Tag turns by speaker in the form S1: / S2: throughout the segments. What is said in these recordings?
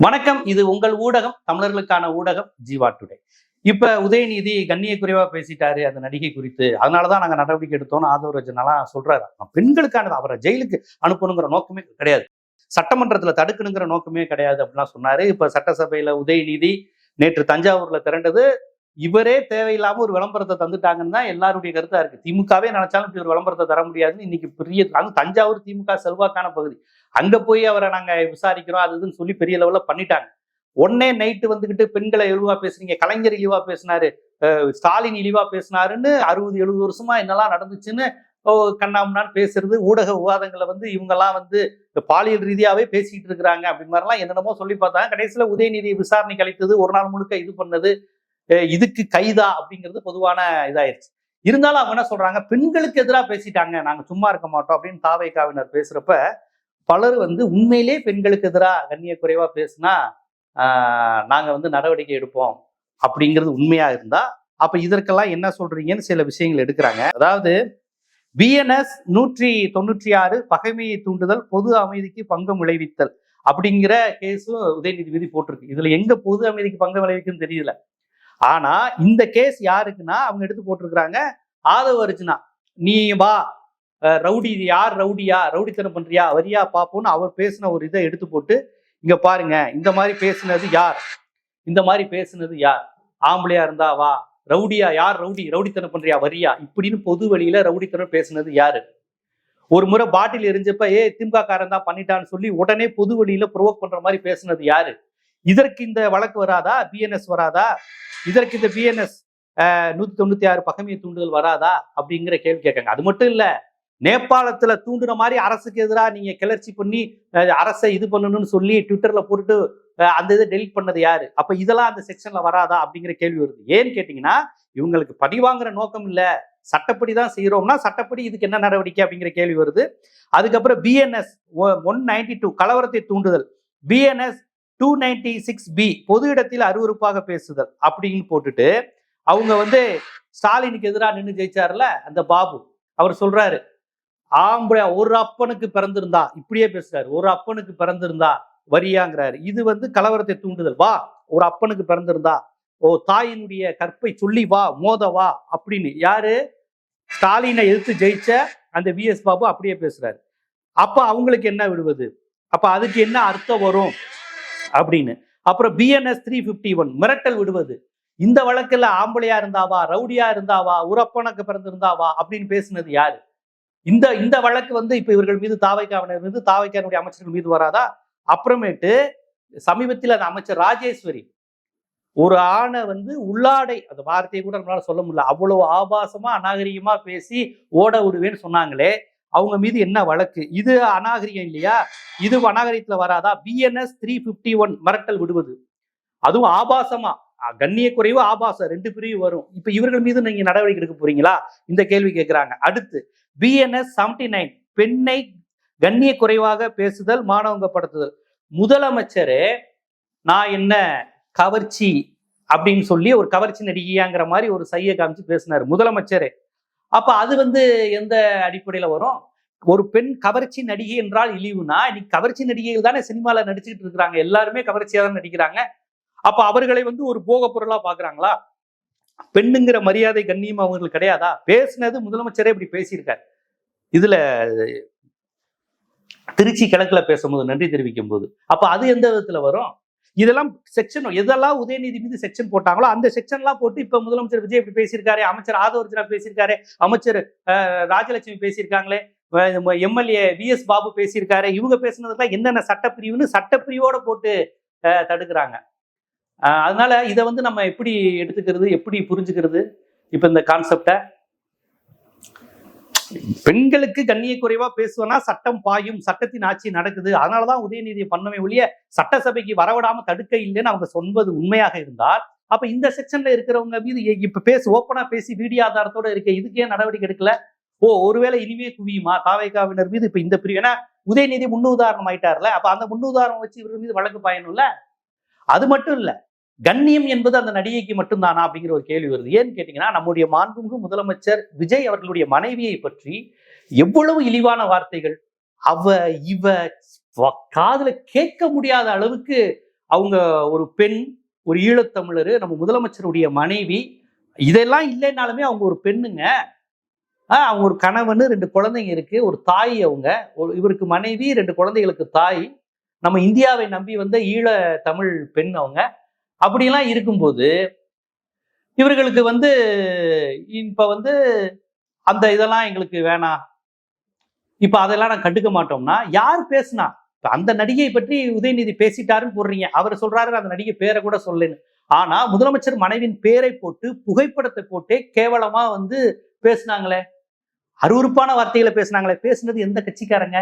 S1: வணக்கம். இது உங்கள் ஊடகம், தமிழர்களுக்கான ஊடகம் ஜீவா டுடே. இப்ப உதயநிதி கண்ணிய குறைவா பேசிட்டாரு அந்த நடிகை குறித்து, அதனாலதான் நாங்க நடவடிக்கை எடுத்தோம்னு ஆதவரஜனெல்லாம் சொல்றாரு. பெண்களுக்கானது, அவரை ஜெயிலுக்கு அனுப்பணுங்கிற நோக்கமே கிடையாது, சட்டமன்றத்துல தடுக்கணுங்கிற நோக்கமே கிடையாது அப்படிலாம் சொன்னாரு. இப்ப சட்டசபையில உதயநிதி நேற்று தஞ்சாவூர்ல திரண்டது இவரே தேவையில்லாம ஒரு விளம்பரத்தை தந்துட்டாங்கன்னு தான் எல்லாருடைய கருத்தா இருக்கு. திமுகவே நினைச்சாலும் இப்படி ஒரு விளம்பரத்தை தர முடியாதுன்னு இன்னைக்கு பெரிய தஞ்சாவூர் திமுக செல்வாக்கான பகுதி, அங்க போய் அவரை நாங்க விசாரிக்கிறோம் அது இதுன்னு சொல்லி பெரிய லெவல்ல பண்ணிட்டாங்க. ஒன்னே நைட்டு வந்துகிட்டு பெண்களை இழிவா பேசுறீங்க, கலைஞர் இழிவா பேசினாரு, ஸ்டாலின் இழிவா பேசினாருன்னு 60-70 வருஷமா என்னெல்லாம் நடந்துச்சுன்னு கண்ணாமண்ணான்னு பேசுறது, ஊடக விவாதங்களை இவங்கெல்லாம் பாலியல் ரீதியாவே பேசிட்டு இருக்கிறாங்க அப்படின்னு மாதிரிலாம் என்னென்னமோ சொல்லி பார்த்தாங்க. கடைசியில உதயநிதி விசாரணை அளித்தது, ஒரு நாள் முழுக்க இது பண்ணது, இதுக்கு கைதா அப்படிங்கிறது பொதுவான இதாயிருச்சு. இருந்தாலும் அவங்க என்ன சொல்றாங்க, பெண்களுக்கு எதிராக பேசிட்டாங்க, நாங்க சும்மா இருக்க மாட்டோம் அப்படின்னு தாவைக்காவினர் பேசுறப்ப பலர் உண்மையிலே பெண்களுக்கு எதிராக கண்ணிய குறைவா பேசினா நாங்க நடவடிக்கை எடுப்போம் அப்படிங்கிறது உண்மையா இருந்தா அப்ப இதற்கெல்லாம் என்ன சொல்றீங்கன்னு சில விஷயங்கள் எடுக்கிறாங்க. அதாவது பிஎன்எஸ் 196 பகைமையை தூண்டுதல், பொது அமைதிக்கு பங்கம் விளைவித்தல் அப்படிங்கிற கேஸும் உதயநிதி விதி போட்டிருக்கு. இதுல எங்க பொது அமைதிக்கு பங்கம் விளைவிக்குன்னு தெரியல. ஆனா இந்த கேஸ் யாருக்குன்னா அவங்க எடுத்து போட்டிருக்கிறாங்க ஆதவ அர்ஜுனா, நீ வா ரவுடி, யார் ரவுடியா, ரவுடித்தனம் பண்றியா, வரியா பாப்போன்னு அவர் பேசின ஒரு இதை எடுத்து போட்டு இங்க பாருங்க, இந்த மாதிரி பேசுனது யார், இந்த மாதிரி பேசுனது யார், ஆம்பளையா இருந்தா வா, ரவுடியா, யார் ரவுடி, ரவுடித்தனம் பண்றியா வரியா, இப்படின்னு பொது வழியில ரவுடித்தனம் பேசுனது யாரு. ஒரு முறை பாட்டில் எரிஞ்சப்ப திமுக காரன் தான் பண்ணிட்டான்னு சொல்லி உடனே பொது வழியில ப்ரொவோக் பண்ற மாதிரி பேசுனது யாரு. இதற்கு இந்த வழக்கு வராதா, பிஎன்எஸ் வராதா, இதற்கு இந்த பிஎன்எஸ் 196 பகைமையை தூண்டுதல் வராதா அப்படிங்கிற கேள்வி கேட்காங்க. அது மட்டும் இல்ல, நேபாளத்துல தூண்டுற மாதிரி அரசுக்கு எதிராக நீங்க கிளர்ச்சி பண்ணி அரசை இது பண்ணணும்னு சொல்லி ட்விட்டர்ல போட்டுட்டு அந்த இதை டெலிட் பண்ணது யாரு, அப்ப இதெல்லாம் அந்த செக்ஷன்ல வராதா அப்படிங்கிற கேள்வி வருது. ஏன்னு கேட்டீங்கன்னா, இவங்களுக்கு பழி வாங்குற நோக்கம் இல்ல, சட்டப்படி தான் செய்யறோம்னா சட்டப்படி இதுக்கு என்ன நடவடிக்கை அப்படிங்கிற கேள்வி வருது. அதுக்கப்புறம் பிஎன்எஸ் 192 கலவரத்தை தூண்டுதல், பிஎன்எஸ் 296B பொது இடத்தில் அருவருப்பாக பேசுதல் அப்படின்னு போட்டுட்டு அவங்க ஸ்டாலினுக்கு எதிராக நின்று ஜெயிச்சாருல அந்த பாபு, அவர் சொல்றாரு ஆம்பளை ஒரு அப்பனுக்கு பிறந்திருந்தா, இப்படியே பேசுறாரு, ஒரு அப்பனுக்கு பிறந்திருந்தா வரியாங்கிறாரு. இது கலவரத்தை தூண்டுதல். வா, ஒரு அப்பனுக்கு பிறந்திருந்தா, தாயினுடைய கற்பை சொல்லி வா, மோத வா அப்படின்னு யாரு, ஸ்டாலினை எதிர்த்து ஜெயிச்ச அந்த விஎஸ் பாபு அப்படியே பேசுறாரு. அப்ப அவங்களுக்கு என்ன விடுவது, அப்ப அதுக்கு என்ன அர்த்தம் வரும் அப்படின்னு. அப்புறம் பிஎன்எஸ் 351 மிரட்டல் விடுவது, இந்த வழக்குல ஆம்பளையா இருந்தாவா, ரவுடியா இருந்தாவா, உரப்பனுக்கு பிறந்திருந்தாவா அப்படின்னு பேசுனது யாரு. இந்த வழக்கு இப்ப இவர்கள் மீது தாவைக்காவினர் மீது, தாவைக்கானுடைய அமைச்சர்கள் மீது வராதா. அப்புறமேட்டு சமீபத்தில் அந்த அமைச்சர் ராஜேஸ்வரி ஒரு ஆணை உள்ளாடை, அந்த வார்த்தையை கூட நம்மளால சொல்ல முடியல, அவ்வளவு ஆபாசமா அநாகரிகமா பேசி ஓட விடுவேன்னு சொன்னாங்களே, அவங்க மீது என்ன வழக்கு, இது அநாகரிகம் இல்லையா, இது அநாகரிகத்துல வராதா. பிஎன்எஸ் 351 மிரட்டல் விடுவது, அதுவும் ஆபாசமா, கண்ணிய குறைவு ஆபாசம் 2 பிரிவு வரும். இப்ப இவர்கள் மீது நீங்க நடவடிக்கை எடுக்க போறீங்களா, இந்த கேள்வி கேட்கிறாங்க. அடுத்து பிஎன்எஸ் 79 பெண்ணை கண்ணிய குறைவாக பேசுதல், மானவங்கப்படுத்துதல். முதலமைச்சரே நான் என்ன கவர்ச்சி அப்படின்னு சொல்லி ஒரு கவர்ச்சி நடிகையாங்கிற மாதிரி ஒரு சையை காமிச்சு பேசினாரு முதலமைச்சரே. அப்ப அது எந்த அடிப்படையில வரும். ஒரு பெண் கவர்ச்சி நடிகை என்றால் இழிவுனா, இன்னைக்கு கவர்ச்சி நடிகைகள் தானே சினிமால நடிச்சுட்டு இருக்கிறாங்க, எல்லாருமே கவர்ச்சியா தான் நடிக்கிறாங்க. அப்ப அவர்களை ஒரு போக பொருளா பாக்குறாங்களா, பெண்ணுங்கிற மரியாதை கண்ணியம் அவங்களுக்கு கிடையாதா. பேசினது முதலமைச்சரே இப்படி பேசியிருக்காரு. இதுல திருச்சி கிழக்குல பேசும்போது நன்றி தெரிவிக்கும் போது, அப்ப அது எந்த விதத்துல வரும். இதெல்லாம் செக்ஷன், எதெல்லாம் உதயநிதி மீது செக்ஷன் போட்டாங்களோ அந்த செக்ஷன்லாம் போட்டு இப்ப முதலமைச்சர் விஜய் இப்படி பேசியிருக்காரு, அமைச்சர் ஆதவ அர்ஜுனா பேசியிருக்காரு, அமைச்சர் ராஜலட்சுமி பேசியிருக்காங்களே, எம்எல்ஏ விஎஸ் பாபு பேசியிருக்காரு, இவங்க பேசுனதுலாம் என்னென்ன சட்டப்பிரிவுன்னு சட்டப்பிரிவோட போட்டு தடுக்கிறாங்க. அதனால இதை நம்ம எப்படி எடுத்துக்கிறது, எப்படி புரிஞ்சுக்கிறது. இப்ப இந்த கான்செப்ட பெண்களுக்கு கண்ணிய குறைவா பேசுவனா சட்டம் பாயும், சட்டத்தின் ஆட்சி நடக்குது, அதனாலதான் உதயநிதியை பண்ணவே ஒழிய சட்டசபைக்கு வரவிடாம தடுக்க இல்லைன்னு அவங்க சொன்னது உண்மையாக இருந்தால், அப்ப இந்த செக்ஷன்ல இருக்கிறவங்க மீது இப்ப ஓப்பனா பேசி வீடியோ ஆதாரத்தோட இருக்க, இதுக்கே நடவடிக்கை எடுக்கல. ஒருவேளை இனிமே குவியுமா தாவைக்காவினர் மீது இப்ப இந்த பிரிவு, ஏன்னா உதயநிதி முன்னுதாரணம் ஆயிட்டார்ல, அப்ப அந்த முன்னுதாரணம் வச்சு இவர்கள் மீது வழக்கு பாயணும்ல. அது மட்டும் இல்ல, கண்ணியம் என்பது அந்த நடிகைக்கு மட்டும்தானா அப்படிங்கிற ஒரு கேள்வி வருது. ஏன்னு கேட்டீங்கன்னா, நம்முடைய மாண்புமிகு முதலமைச்சர் விஜய் அவர்களுடைய மனைவியை பற்றி எவ்வளவு இழிவான வார்த்தைகள், அவ இவ காதுல கேட்க முடியாத அளவுக்கு அவங்க ஒரு பெண், ஒரு ஈழத்தமிழர், நம்ம முதலமைச்சருடைய மனைவி, இதெல்லாம் இல்லைன்னாலுமே அவங்க ஒரு பெண்ணுங்க. அவங்க ஒரு கணவன், 2 குழந்தைங்க இருக்கு, ஒரு தாய், அவங்க இவருக்கு மனைவி, 2 குழந்தைகளுக்கு தாய், நம்ம இந்தியாவை நம்பி வந்த ஈழ தமிழ் பெண் அவங்க. அப்படியெல்லாம் இருக்கும்போது இவர்களுக்கு இப்ப அந்த இதெல்லாம் எங்களுக்கு வேணாம், இப்ப அதெல்லாம் நான் கண்டுக்க மாட்டோம்னா யார் பேசுனா? அந்த நடிகை பற்றி உதயநிதி பேசிட்டாருன்னு போடுறீங்க, அவர் சொல்றாரு அந்த நடிகை பேரை கூட சொல்லுன்னு. ஆனா முதலமைச்சர் மனைவியின் பேரை போட்டு புகைப்படத்தை போட்டே கேவலமா பேசினாங்களே, அருவருப்பான வார்த்தைகளை பேசினாங்களே. பேசுனது எந்த கட்சிக்காரங்க?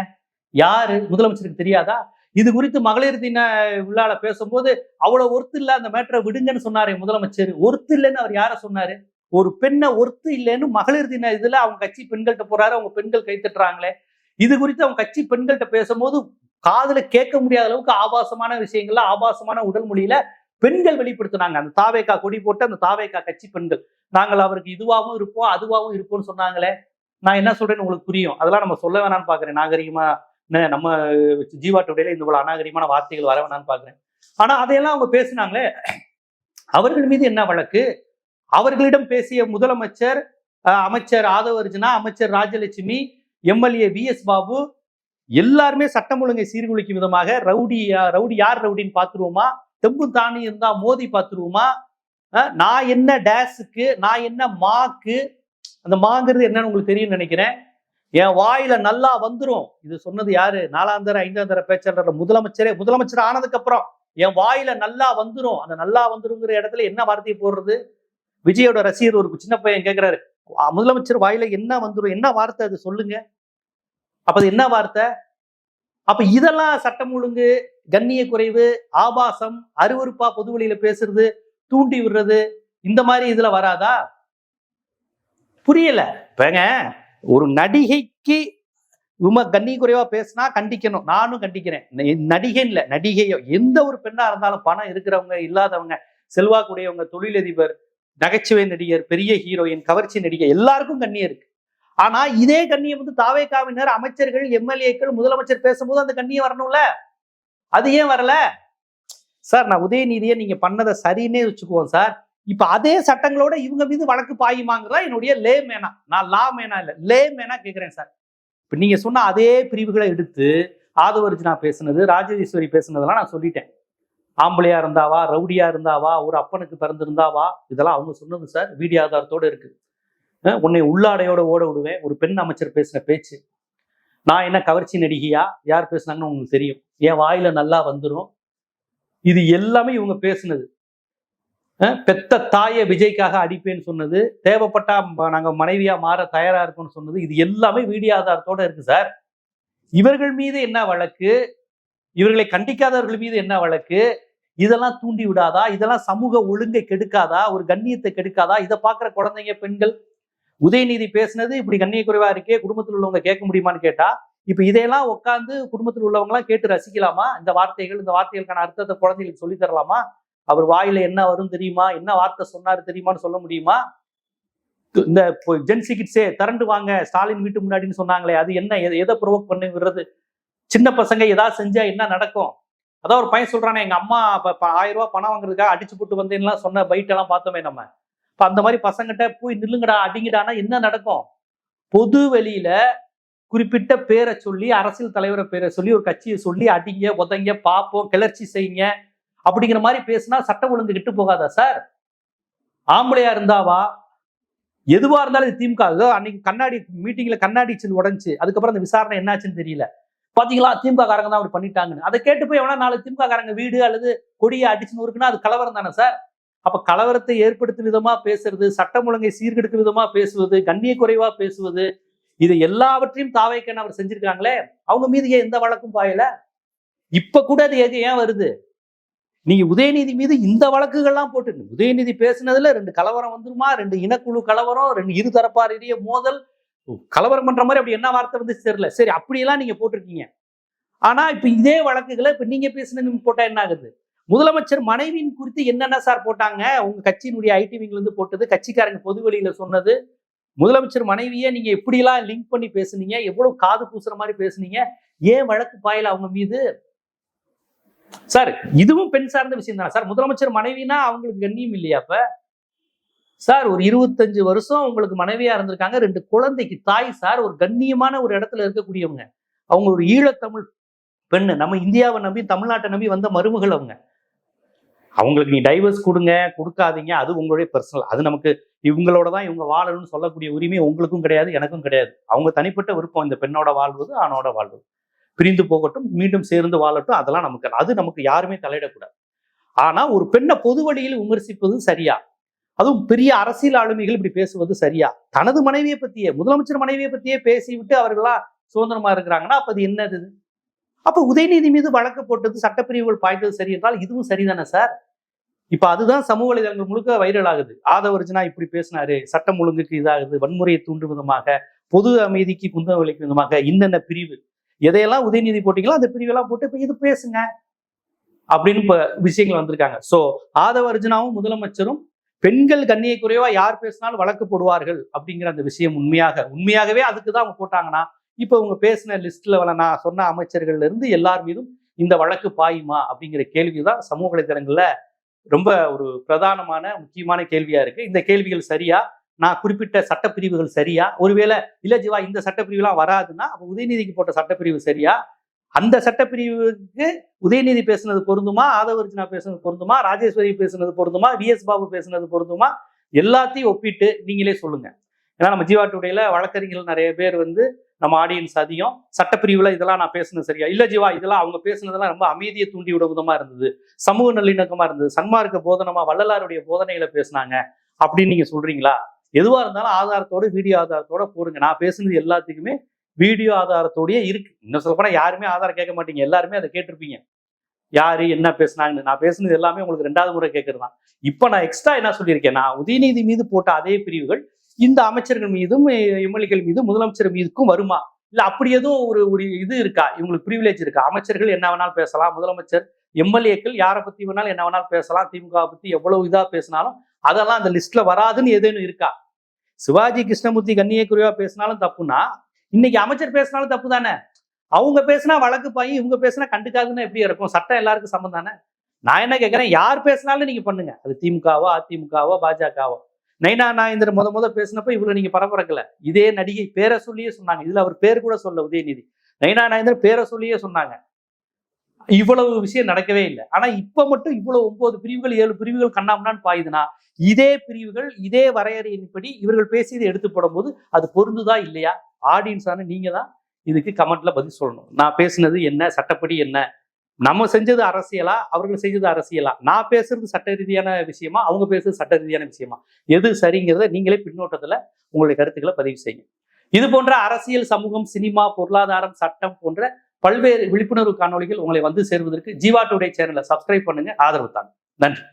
S1: யாரு? முதலமைச்சருக்கு தெரியாதா? இது குறித்து மகளிர் தின விழால பேசும்போது அவ்வளவு ஒர்த்து இல்ல, அந்த மேட்டரை விடுங்கன்னு சொன்னாரு முதலமைச்சர். ஒர்த்து இல்லைன்னு அவர் யார சொன்னாரு? ஒரு பெண்ணை ஒர்த்து இல்லைன்னு மகளிர் தின இதுல அவங்க கட்சி பெண்கள்கிட்ட போறாரு, அவங்க பெண்கள் கைத்தட்டுறாங்களே. இது குறித்து அவங்க கட்சி பெண்கள்கிட்ட பேசும்போது காதுல கேட்க முடியாத அளவுக்கு ஆபாசமான விஷயங்கள்ல, ஆபாசமான உடல் மொழியில பெண்கள் வெளிப்படுத்தினாங்க. அந்த தாவேக்கா கொடி போட்டு அந்த தாவேக்கா கட்சி பெண்கள், நாங்கள் அவருக்கு இதுவாகவும் இருப்போம் அதுவாகவும் இருப்போம்னு சொன்னாங்களே. நான் என்ன சொல்றேன்னு உங்களுக்கு புரியும். அதெல்லாம் நம்ம சொல்ல வேணாம்னு பாக்குறேன். நாகரிகமா நம்ம ஜீவா டுடேல இந்த இவ்வளவு அநாகரிகமான வார்த்தைகள் வர வேணாம்னு பாக்குறேன். ஆனா அதையெல்லாம் அவங்க பேசினாங்களே, அவர்கள் மீது என்ன வழக்கு? அவர்களிடம் பேசிய முதலமைச்சர், அமைச்சர் ஆதவ அர்ஜுனா, அமைச்சர் ராஜலட்சுமி, எம்எல்ஏ VS பாபு எல்லாருமே சட்டம் ஒழுங்கை சீர்குலைக்கும் விதமாக ரவுடி யார் ரவுடின்னு பாத்துருவோமா, தெம்பு தானி இருந்தா மோதி பாத்துருவோமா, நான் என்ன டேஸுக்கு, நான் என்ன மாக்கு, அந்த மாங்கிறது என்னன்னு உங்களுக்கு தெரியும் நினைக்கிறேன், என் வாயில நல்லா வந்துரும். இது சொன்னது யாரு? 4ஆம் தர 5ஆம் தர பேச்சாளர் முதலமைச்சர் ஆனதுக்கு அப்புறம் என் வாயில நல்லா வந்துரும். அந்த நல்லா வந்துருங்கிற இடத்துல என்ன வார்த்தையை போடுறது? விஜயோட ரசிகர் ஒரு சின்ன பையன் கேட்கிறாரு, முதலமைச்சர் வாயில என்ன வந்துரும், என்ன வார்த்தை அது சொல்லுங்க. அப்ப அது என்ன வார்த்தை? அப்ப இதெல்லாம் சட்டம் ஒழுங்கு, கண்ணிய குறைவு, ஆபாசம், அருவருப்பா பொது வழியில பேசுறது, தூண்டி விடுறது, இந்த மாதிரி இதுல வராதா? புரியல. இப்பங்க ஒரு நடிகைக்கு கண்ணிய குறைவா பேசினா கண்டிக்கணும், நானும் கண்டிக்கிறேன். நடிகை இல்ல, நடிகையோ எந்த ஒரு பெண்ணா இருந்தாலும், பணம் இருக்கிறவங்க இல்லாதவங்க, செல்வாக்குடையவங்க, தொழிலதிபர், நகைச்சுவை நடிகர், பெரிய ஹீரோயின், கவர்ச்சி நடிகை, எல்லாருக்கும் கண்ணியம் இருக்கு. ஆனா இதே கண்ணியம் தாவேகாவினர், அமைச்சர்கள், எம்எல்ஏக்கள், முதலமைச்சர் பேசும்போது அந்த கண்ணியம் வரணும்ல. அது ஏன் வரல? சார், நான் உதயநிதியை நீங்க பண்ணதை சரின்னே வச்சுக்குவோம் சார். இப்ப அதே சட்டங்களோட இவங்க மீது வழக்கு பாயுமாங்கிறதா என்னுடைய லே மேனா. நான் லா மேனா இல்ல, லே மேனா கேட்கிறேன் சார். இப்ப நீங்க சொன்ன அதே பிரிவுகளை எடுத்து ஆதவ அர்ஜுனா பேசுனது, ராஜேஸ்வரி பேசுனதெல்லாம் நான் சொல்லிட்டேன். ஆம்பளையா இருந்தாவா, ரவுடியா இருந்தாவா, ஒரு அப்பனுக்கு பிறந்திருந்தாவா, இதெல்லாம் அவங்க சொன்னது சார். வீடியோ ஆதாரத்தோட இருக்கு. உன்னை உள்ளாடையோட ஓட விடுவேன், ஒரு பெண் அமைச்சர் பேசின பேச்சு. நான் என்ன கவர்ச்சி நடிகையா, யார் பேசுனாங்கன்னு உங்களுக்கு தெரியும், என் வாயில நல்லா வந்துடும். இது எல்லாமே இவங்க பேசுனது. பெத்த தாயை விஜய்க்காக அடிப்பேன்னு சொன்னது, தேவைப்பட்டா நாங்க மனைவியா மாற தயாரா இருக்கோம்னு சொன்னது, இது எல்லாமே வீடியோ ஆதாரத்தோட இருக்கு சார். இவர்கள் மீது என்ன வழக்கு? இவர்களை கண்டிக்காதவர்கள் மீது என்ன வழக்கு? இதெல்லாம் தூண்டி விடாதா? இதெல்லாம் சமூக ஒழுங்கை கெடுக்காதா? ஒரு கண்ணியத்தை கெடுக்காதா? இதை பாக்குற குழந்தைங்க, பெண்கள், உதயநிதி பேசுனது இப்படி கண்ணிய குறைவா இருக்கே, குடும்பத்தில் உள்ளவங்க கேட்க முடியுமான்னு கேட்டா, இப்ப இதையெல்லாம் உட்காந்து குடும்பத்தில் உள்ளவங்க எல்லாம் கேட்டு ரசிக்கலாமா? இந்த வார்த்தைகளுக்கான அர்த்தத்தை குழந்தைகளுக்கு சொல்லி தரலாமா? அவர் வாயில என்ன வரும் தெரியுமா, என்ன வார்த்தை சொன்னாரு தெரியுமான்னு சொல்ல முடியுமா? இந்த ஜென்சி கிட்ஸே திரண்டு வாங்க ஸ்டாலின் வீட்டு முன்னாடின்னு சொன்னாங்களே, அது என்ன, எதை ப்ரொவோக் பண்ணி விடுறது? சின்ன பசங்க ஏதாவது செஞ்சா என்ன நடக்கும்? அதான் ஒரு பையன் சொல்றானே, எங்க அம்மா 1000 ரூபாய் பணம் வாங்குறதுக்காக அடிச்சு போட்டு வந்தேன்லாம் சொன்ன பைட் எல்லாம் பார்த்தோமே நம்ம. இப்ப அந்த மாதிரி பசங்கிட்ட போய் நில்லுங்கடா, அடிங்கடானா என்ன நடக்கும்? பொது வெளியில குறிப்பிட்ட பேரை சொல்லி, அரசியல் தலைவரை பேரை சொல்லி, ஒரு கட்சியை சொல்லி அடிங்க, உதங்க, பார்ப்போம், கிளர்ச்சி செய்யுங்க அப்படிங்கிற மாதிரி பேசினா சட்டம் ஒழுங்கு கிட்டு போகாதா சார்? ஆம்பளையா இருந்தாவா, எதுவா இருந்தாலும் திமுக. அன்னைக்கு கண்ணாடி மீட்டிங்ல கண்ணாடி உடைஞ்சு, அதுக்கப்புறம் அந்த விசாரணை என்னாச்சுன்னு தெரியல. பாத்தீங்களா, திமுக காரங்க தான் அப்படி பண்ணிட்டாங்கன்னு. அதை கேட்டு போய் எவனா 4 திமுக காரங்க வீடு அல்லது கொடியை அடிச்சுன்னு இருக்குன்னா அது கலவரம் தானே சார்? அப்ப கலவரத்தை ஏற்படுத்தும் விதமா பேசுறது, சட்டம் ஒழுங்கை சீர்கெடுக்கும் விதமா பேசுவது, கண்ணிய குறைவா பேசுவது, இது எல்லாவற்றையும் தாவேக்கன்னு அவர் செஞ்சிருக்காங்களே, அவங்க மீது ஏன் எந்த வழக்கும் பாயல? இப்ப கூட அது ஏன் வருது? நீங்க உதயநிதி மீது இந்த வழக்குகள்லாம் போட்டு, உதயநிதி பேசுனதுல 2 கலவரம் வந்துருமா, 2 இனக்குழு கலவரம், 2 இருதரப்பாரிய மோதல், கலவரம் பண்ற மாதிரி அப்படி என்ன வார்த்தை வந்து தெரியல. சரி, அப்படியெல்லாம் நீங்க போட்டிருக்கீங்க. ஆனா இப்ப இதே வழக்குகளை இப்ப நீங்க பேசுனது போட்டா என்ன ஆகுது? முதலமைச்சர் மனைவியின் குறித்து என்னென்ன சார் போட்டாங்க? உங்க கட்சியினுடைய ஐடி விங்ல இருந்து போட்டது, கட்சிக்காரங்க பொது வெளியில சொன்னது, முதலமைச்சர் மனைவியை நீங்க எப்படியெல்லாம் லிங்க் பண்ணி பேசுனீங்க, எவ்வளவு காது பூசுற மாதிரி பேசுனீங்க, ஏன் வழக்கு பாயல அவங்க மீது? சார் இதுவும் பெண் சார்ந்த விஷயம் தானே சார். முதலமைச்சர் மனைவினா அவங்களுக்கு கண்ணியம் இல்லையா? அப்ப சார் ஒரு 25 வருஷம் உங்களுக்கு மனைவியா இருந்திருக்காங்க, 2 குழந்தைக்கு தாய் சார், ஒரு கண்ணியமான ஒரு இடத்துல இருக்கக்கூடியவங்க. அவங்க ஒரு ஈழத்தமிழ் பெண்ணு, நம்ம இந்தியாவை நம்பி தமிழ்நாட்டை நம்பி வந்த மருமகள் அவங்க. அவங்களுக்கு நீ டைவர்ஸ் கொடுங்க கொடுக்காதீங்க, அது உங்களுடைய பர்சனல். அது நமக்கு இவங்களோட தான் இவங்க வாழணும்னு சொல்லக்கூடிய உரிமை உங்களுக்கும் கிடையாது, எனக்கும் கிடையாது. அவங்க தனிப்பட்ட விருப்பம், இந்த பெண்ணோட வாழ்வது ஆணோட வாழ்வது, பிரிந்து போகட்டும் மீண்டும் சேர்ந்து வாழட்டும், அதெல்லாம் நமக்கு, அது நமக்கு யாருமே தலையிடக்கூடாது. ஆனா ஒரு பெண்ணை பொது வழியில் விமர்சிப்பது சரியா? அதுவும் பெரிய அரசியல் ஆளுமைகள் இப்படி பேசுவது சரியா? தனது மனைவியை பத்தியே, முதலமைச்சர் மனைவியை பத்தியே பேசிவிட்டு அவர்களா சுதந்திரமா இருக்கிறாங்கன்னா அப்ப அது என்னது? அப்ப உதயநிதி மீது வழக்கு போட்டது, சட்டப்பிரிவுகள் பாய்ந்தது சரி என்றால் இதுவும் சரிதானே சார்? இப்ப அதுதான் சமூக வலைதளங்கள் முழுக்க வைரல் ஆகுது. ஆதவர்ஜுனா இப்படி பேசினாரு, சட்டம் ஒழுங்குக்கு இதாகுது, வன்முறையை தூண்டும் விதமாக, பொது அமைதிக்கு குந்தம் விளைக்கும் விதமாக, இன்னென்ன பிரிவு எதையெல்லாம் உதயநிதி போட்டீங்களோ அந்த பிரிவெல்லாம் போட்டு இப்ப இது பேசுங்க அப்படின்னு இப்ப விஷயங்கள் வந்திருக்காங்க. சோ ஆதவர்ஜுனாவும் முதலமைச்சரும் பெண்கள் கண்ணிய குறைவா யார் பேசினாலும் வழக்கு போடுவார்கள் அப்படிங்கிற அந்த விஷயம் உண்மையாகவே அதுக்குதான் அவங்க போட்டாங்கன்னா, இப்ப அவங்க பேசின லிஸ்ட்ல நான் சொன்ன அமைச்சர்கள்ல இருந்து எல்லார் மீதும் இந்த வழக்கு பாயுமா அப்படிங்கிற கேள்விதான் சமூக வலைதளங்கள்ல ரொம்ப ஒரு பிரதானமான முக்கியமான கேள்வியா இருக்கு. இந்த கேள்விகள் சரியா? நான் குறிப்பிட்ட சட்டப்பிரிவுகள் சரியா? ஒருவேளை இல்ல ஜீவா இந்த சட்டப்பிரிவுலாம் வராதுன்னா அப்ப உதயநிதிக்கு போட்ட சட்டப்பிரிவு சரியா? அந்த சட்டப்பிரிவுக்கு உதயநிதி பேசுனது பொருந்துமா, ஆதவர்ஜுனா பேசுனது பொருந்துமா, ராஜேஸ்வரி பேசுனது பொருந்துமா, VS பாபு பேசுனது பொருந்துமா? எல்லாத்தையும் ஒப்பிட்டு நீங்களே சொல்லுங்க. ஏன்னா நம்ம ஜீவா டுடேல வழக்கறிஞர்கள் நிறைய பேர் நம்ம ஆடியன்ஸ் அதிகம். சட்டப்பிரிவுல இதெல்லாம் நான் பேசுனது சரியா? இல்ல ஜீவா இதெல்லாம் அவங்க பேசுனதெல்லாம் ரொம்ப அமைதியை தூண்டி விட விதமா இருந்தது, சமூக நல்லிணக்கமா இருந்தது, சன்மார்க்க போதனமா வள்ளலாருடைய போதனைகளை பேசினாங்க அப்படின்னு நீங்க சொல்றீங்களா? எதுவா இருந்தாலும் ஆதாரத்தோட வீடியோ ஆதாரத்தோட போடுங்க. நான் பேசுனது எல்லாத்துக்குமே வீடியோ ஆதாரத்தோடய இருக்கு. இன்னும் சொல்ல போனா யாருமே ஆதாரம் கேட்க மாட்டீங்க, எல்லாருமே அதை கேட்டிருப்பீங்க. யாரு என்ன பேசினாங்கன்னு. நான் பேசுனது எல்லாமே உங்களுக்கு 2வது முறை கேட்கறது தான். இப்ப நான் எக்ஸ்ட்ரா என்ன சொல்லியிருக்கேன், நான் உதயநிதி மீது போட்ட அதே பிரிவுகள் இந்த அமைச்சர்கள் மீதும் எம்எல்ஏக்கள் மீதும் முதலமைச்சர் மீதுக்கும் வருமா? இல்ல அப்படி எதுவும் ஒரு இது இருக்கா? இவங்களுக்கு பிரிவிலேஜ் இருக்கா? அமைச்சர்கள் என்ன வேணாலும் பேசலாம், முதலமைச்சர் எம்எல்ஏக்கள் யாரை பத்தி வேணாலும் என்ன வேணாலும் பேசலாம், திமுக பத்தி எவ்வளவு இதா பேசினாலும் அதெல்லாம் அந்த லிஸ்ட்ல வராதுன்னு ஏதேனும் இருக்கா? சிவாஜி கிருஷ்ணமூர்த்தி கண்ணிய குறைவா பேசினாலும் தப்புனா இன்னைக்கு அமைச்சர் பேசினாலும் தப்பு தானே? அவங்க பேசினா வழக்கு பாயும், இவங்க பேசினா கண்டுக்காதுன்னு எப்படி இருக்கும்? சட்டம் எல்லாருக்கும் சமம் தானே? நான் என்ன கேட்கறேன், யார் பேசினாலும் நீங்க பண்ணுங்க. அது திமுகவோ அதிமுகவோ பாஜகவோ. நைனா நாயந்திரன் முத பேசினப்ப இவ்வளவு நீங்க பரபரக்கல. இதே நடிகை பேரை சொல்லியே சொன்னாங்க. இதுல அவர் பேர் கூட சொல்ல உதயநிதி, நைனா நாயந்திரன் பேரை சொல்லியே சொன்னாங்க. இவ்வளவு விஷயம் நடக்கவே இல்லை. ஆனா இப்ப மட்டும் இவ்வளவு 9 பிரிவுகள் 7 பிரிவுகள் கண்ணாமண்ணான்னு பாயுதுன்னா இதே பிரிவுகள் இதே வரையறையின்படி இவர்கள் பேசியதை எடுத்து போடும் போது அது பொருந்துதா இல்லையா? ஆடியன்ஸான நீங்க தான் இதுக்கு கமெண்ட்ல பதில் சொல்லணும். நான் பேசுனது என்ன, சட்டப்படி என்ன, நம்ம செஞ்சது அரசியலா, அவர்கள் செஞ்சது அரசியலா, நான் பேசுறது சட்ட ரீதியான விஷயமா, அவங்க பேசுறது சட்ட ரீதியான விஷயமா, எது சரிங்கிறத நீங்களே பின்னோட்டத்துல உங்களுடைய கருத்துக்களை பதிவு செய்யுங்க. இது போன்ற அரசியல், சமூகம், சினிமா, பொருளாதாரம், சட்டம் போன்ற பல்வேறு விழிப்புணர்வு காணொளிகள் உங்களை சேர்வதற்கு ஜீவா டுடே சேனலை சப்ஸ்கிரைப் பண்ணுங்க, ஆதரவு தாங்க. நன்றி.